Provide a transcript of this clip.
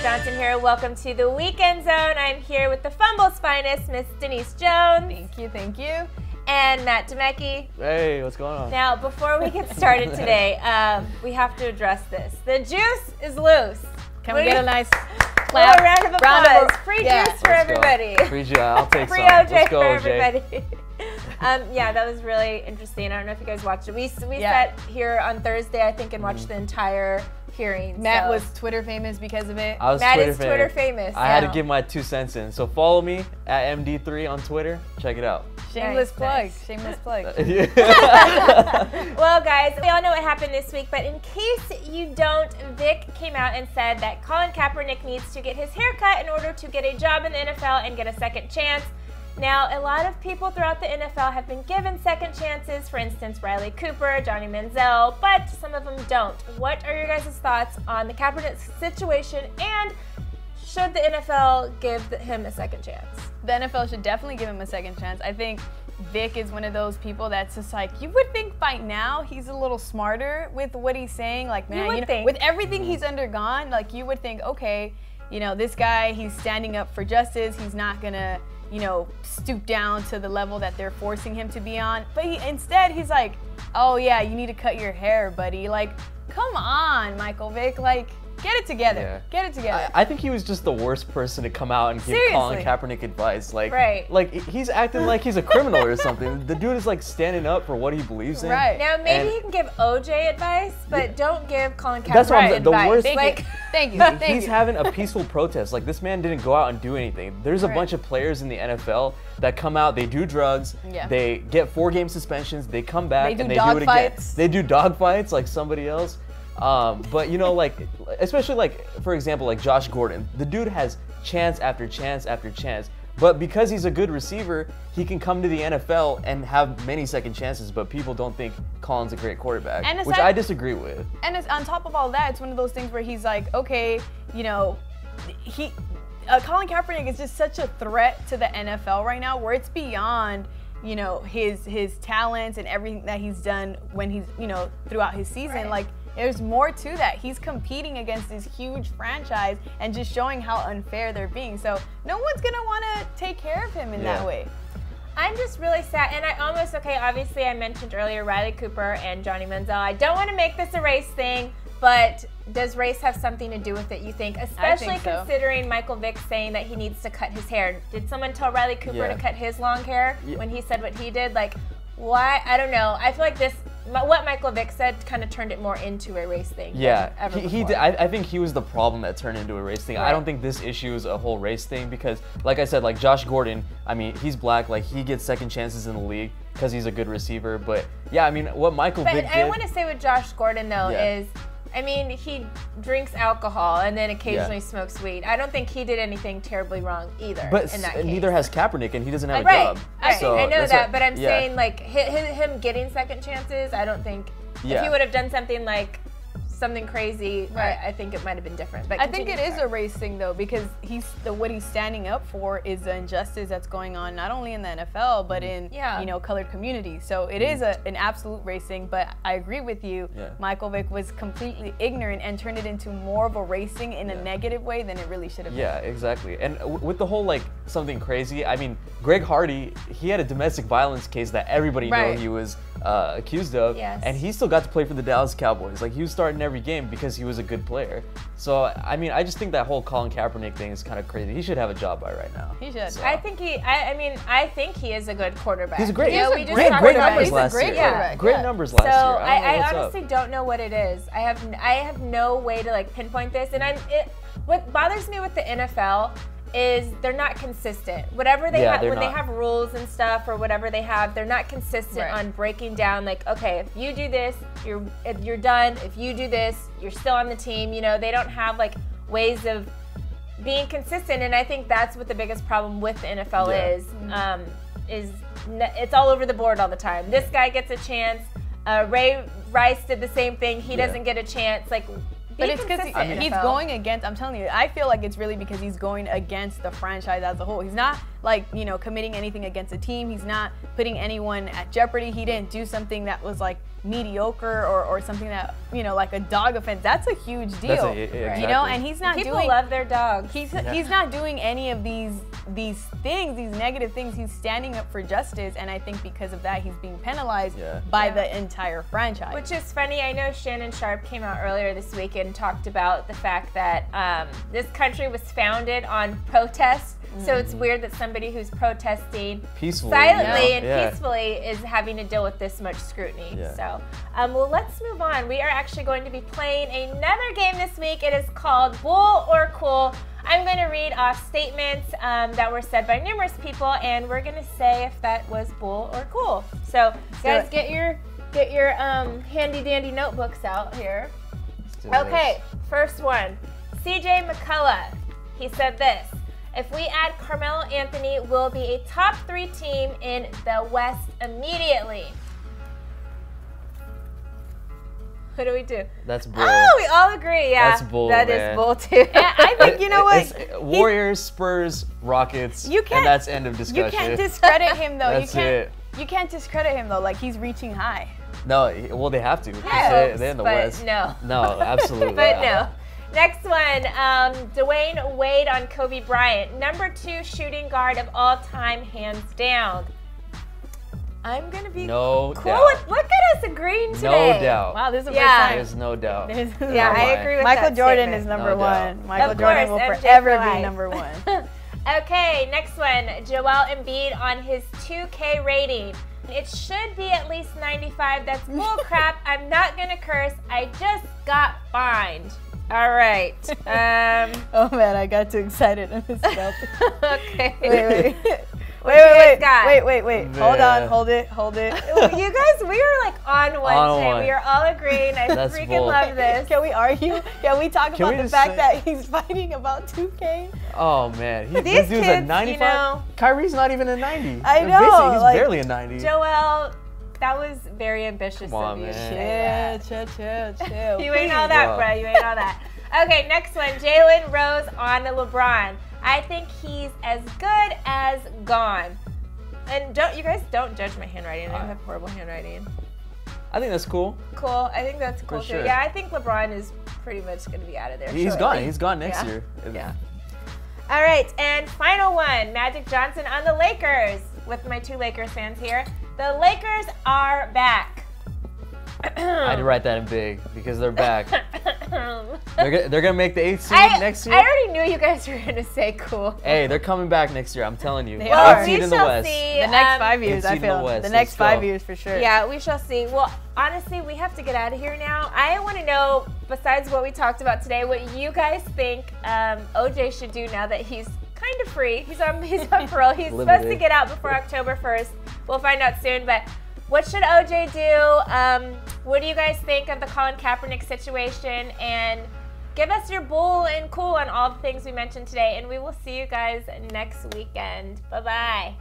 Johnson here. Welcome to the Weekend Zone. I'm here with the Fumble's finest, Miss Denise Jones. Thank you, thank you. And Matt Demecki. Hey, what's going on? Now, before we get started today, we have to address this. The juice is loose. Can we get a nice clap? Round of applause. Free juice for everybody. Free juice. I'll take Free some. OJ Let's go, for OJ. everybody. Yeah, that was really interesting. I don't know if you guys watched it. We sat here on Thursday, I think, and watched the entire hearing. Matt was Twitter famous because of it. I was Matt Twitter is Twitter famous. I had to give my 2 cents in. So follow me at MD3 on Twitter. Check it out. Shameless plug. Nice. Shameless plug. Well, guys, we all know what happened this week, but in case you don't, Vick came out and said that Colin Kaepernick needs to get his hair cut in order to get a job in the NFL and get a second chance. Now, a lot of people throughout the NFL have been given second chances, for instance, Riley Cooper, Johnny Manziel, but some of them don't. What are your guys' thoughts on the Kaepernick situation, and should the NFL give him a second chance? The NFL should definitely give him a second chance. I think Vick is one of those people that's just like, you would think by now he's a little smarter with what he's saying. Like, man, with everything he's undergone, like you would think, okay, you know, this guy, he's standing up for justice. He's not gonna, you know, stoop down to the level that they're forcing him to be on. But instead, he's like, oh yeah, you need to cut your hair, buddy. Like, come on, Michael Vick. Like, get it together. Yeah. Get it together. I think he was just the worst person to come out and give Colin Kaepernick advice. Like, like he's acting like he's a criminal or something. The dude is like standing up for what he believes in. Right. Now, maybe he can give OJ advice, but don't give Colin Kaepernick That's what I'm saying. The advice. worst. Thank you. He's having a peaceful protest. Like, this man didn't go out and do anything. There's a bunch of players in the NFL that come out, they do drugs, they get 4-game suspensions, they come back and they do it again. They do dog fights like somebody else. But you know, like, especially like, for example, like Josh Gordon, the dude has chance after chance after chance. But because he's a good receiver, he can come to the NFL and have many second chances, but people don't think Colin's a great quarterback, which I disagree with. And it's, on top of all that, it's one of those things where he's like, okay, you know, Colin Kaepernick is just such a threat to the NFL right now, where it's beyond, you know, his talents and everything that he's done when he's, you know, throughout his season. Like, there's more to that. He's competing against this huge franchise and just showing how unfair they're being. So no one's gonna want to take care of him in that way. I'm just really sad, and obviously I mentioned earlier Riley Cooper and Johnny Manziel. I don't want to make this a race thing, but does race have something to do with it, you think? Especially considering Michael Vick saying that he needs to cut his hair. Did someone tell Riley Cooper to cut his long hair when he said what he did? Like, why? I don't know. I feel like what Michael Vick said kind of turned it more into a race thing. Yeah, he did. I think he was the problem that turned into a race thing. I don't think this issue is a whole race thing because, like I said, like Josh Gordon, I mean, he's black. Like, he gets second chances in the league because he's a good receiver. But yeah, I mean, what Michael Vick did. I want to say with Josh Gordon though is, I mean, he drinks alcohol and then occasionally smokes weed. I don't think he did anything terribly wrong either. But in that case. Neither has Kaepernick, and he doesn't have a job. So I know that, but I'm saying, like, him getting second chances, I don't think, if he would have done something like something crazy, I think it might have been different. But I think it is a race thing though, because what he's standing up for is the injustice that's going on not only in the NFL but in you know, colored communities. So it is an absolute race thing. But I agree with you. Michael Vick was completely ignorant and turned it into more of a racing in a negative way than it really should have been. Yeah, exactly. And with the whole like something crazy, I mean, Greg Hardy, he had a domestic violence case that everybody knew he was accused of, and he still got to play for the Dallas Cowboys. Like, he was starting every game because he was a good player. So I mean, I just think that whole Colin Kaepernick thing is kind of crazy. He should have a job by right now. He should. So. I think I think he is a good quarterback. He's a great. Great numbers last year. Great numbers last year. So I honestly don't know what it is. I have no way to like pinpoint this. And what bothers me with the NFL is they're not consistent. Whatever they have, when they have rules and stuff or whatever they have, they're not consistent on breaking down, like, okay, if you do this, you're done. If you do this, you're still on the team. You know, they don't have like ways of being consistent, and I think that's what the biggest problem with the NFL is it's all over the board all the time. This guy gets a chance. Ray Rice did the same thing. He doesn't get a chance. Like, but it's because he's going against, I'm telling you, I feel like it's really because he's going against the franchise as a whole. He's not, like, you know, committing anything against a team. He's not putting anyone at jeopardy. He didn't do something that was, like, mediocre or something that, you know, like a dog offense, that's a huge deal. Exactly. You know, and he's not People doing. love their dogs. He's not doing any of these things, these negative things. He's standing up for justice, and I think because of that, he's being penalized by the entire franchise. Which is funny. I know Shannon Sharp came out earlier this week and talked about the fact that this country was founded on protest. So it's weird that somebody who's protesting silently and peacefully is having to deal with this much scrutiny. So, well, let's move on. We are actually going to be playing another game this week. It is called Bull or Cool. I'm going to read off statements that were said by numerous people, and we're going to say if that was bull or cool. So, guys, get your handy dandy notebooks out here. Okay, first one. CJ McCullough. He said this. If we add Carmelo Anthony, we'll be a top 3 team in the West immediately. What do we do? That's bull. Oh, we all agree. Yeah, that's bull. That is bull too. Yeah, I think you know what? Warriors, Spurs, Rockets, and that's end of discussion. You can't discredit him though. That's it. You can't discredit him though. Like he's reaching high. No, well they have to. They're in the West. No, absolutely. But no. Next one, Dwayne Wade on Kobe Bryant. Number 2 shooting guard of all time, hands down. I'm going to be cool with, look at us agreeing today. No doubt. Wow, this is a first time. There's no doubt. Yeah, I agree with Michael that Jordan statement. is number 1. Michael of Jordan course, will MJ forever for be number 1. Okay, next one, Joel Embiid on his 2K rating. It should be at least 95. That's bull crap. I'm not going to curse. I just got fined. All right. Oh man, I got too excited. I misspelled. Okay. Wait. Hold it. You guys, we are like on one today. We are all agreeing. I freaking love this. Can we argue? Can we talk about the fact that he's fighting about 2K? Oh man, this dude's a 95. You know, Kyrie's not even a 90. I know. He's barely a 90. Joel, that was very ambitious of you. Chill. You ain't all that, bro. You ain't all that. Okay, next one. Jalen Rose on LeBron. I think he's as good as gone. And you guys don't judge my handwriting. I have horrible handwriting. I think that's cool. Cool. I think that's cool too. Sure. Yeah, I think LeBron is pretty much going to be out of there. He's gone. He's gone next year. Yeah. All right, and final one. Magic Johnson on the Lakers. With my 2 Lakers fans here. The Lakers are back. I had to write that in big because they're back. They're gonna make the 8th seed next year. I already knew you guys were gonna say cool. Hey, they're coming back next year. I'm telling you. They are. 8th seed in the West. See, the next 5 years, I feel. The next 5 years for sure. Yeah, we shall see. Well, honestly, we have to get out of here now. I want to know, besides what we talked about today, what you guys think OJ should do now that he's kind of free. He's on parole. He's supposed to get out before October 1st. We'll find out soon, but what should OJ do? What do you guys think of the Colin Kaepernick situation? And give us your bull and cool on all the things we mentioned today. And we will see you guys next weekend. Bye-bye.